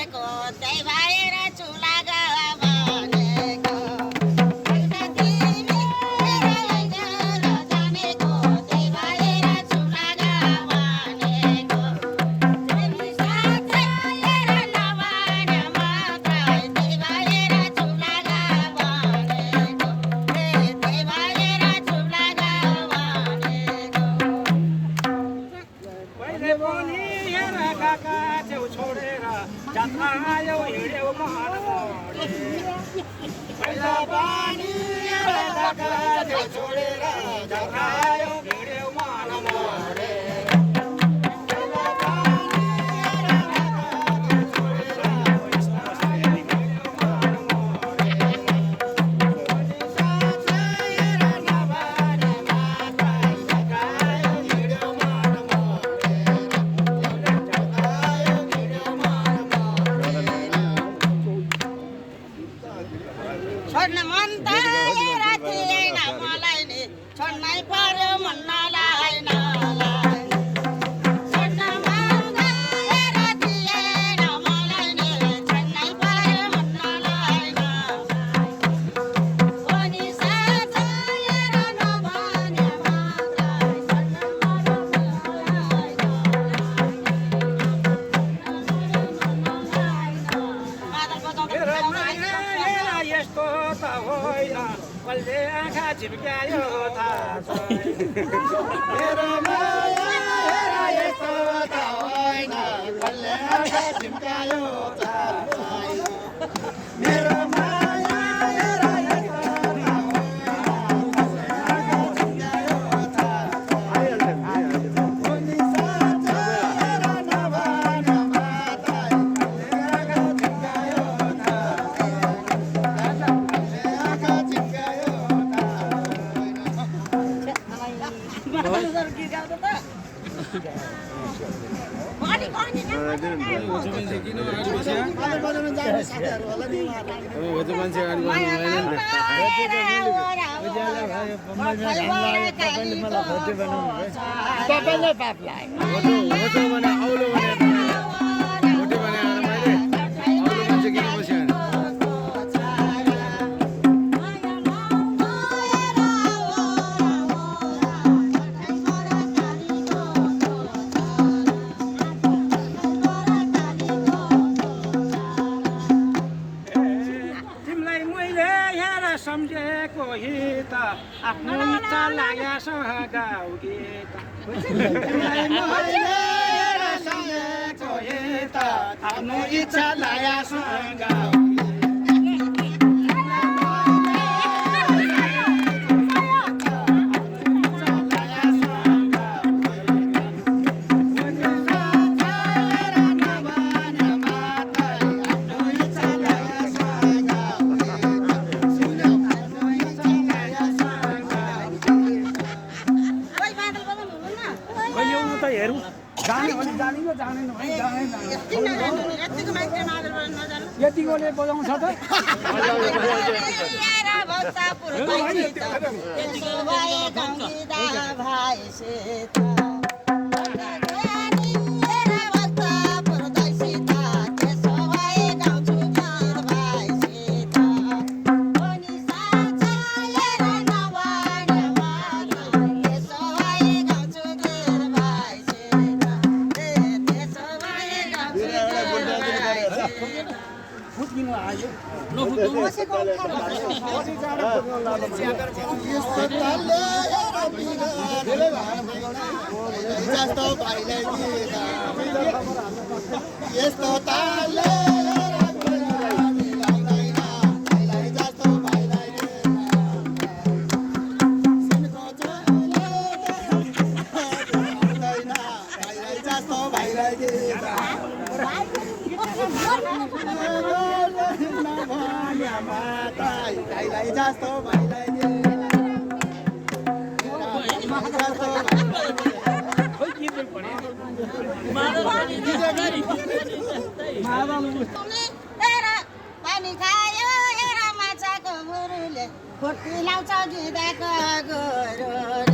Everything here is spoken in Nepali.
भनेको त्यही भएर चुला भनेको आयो हिँड्यो मन मोडे पहिला पानी छोडेर आयो हिँड्यो मन मोडे छोड्न मन त थिएन मलाई नि छोड्नै पर्यो मन नलाइन छोड्न मन त थिएन मलाई नि छोड्नै पर्यो मन नलाइन अनि साथ नभने यस्तो त होइन कसले आँखा झिम्क्यायो थाहा मेरो माया यस्तो त होइन कसले आँखा झिम्क्यायो थाहा मेरो माया सम्झेको हित आफ्नो इच्छा लागेसँग गाउँ गीत सम्झेको हित आफ्नो इच्छा लागेसँग गाउँ यतिकोले बजाउँछ त पानी खायो एउटा माछाको मुरुले खोटी लाउँछ गिदाको गोरुले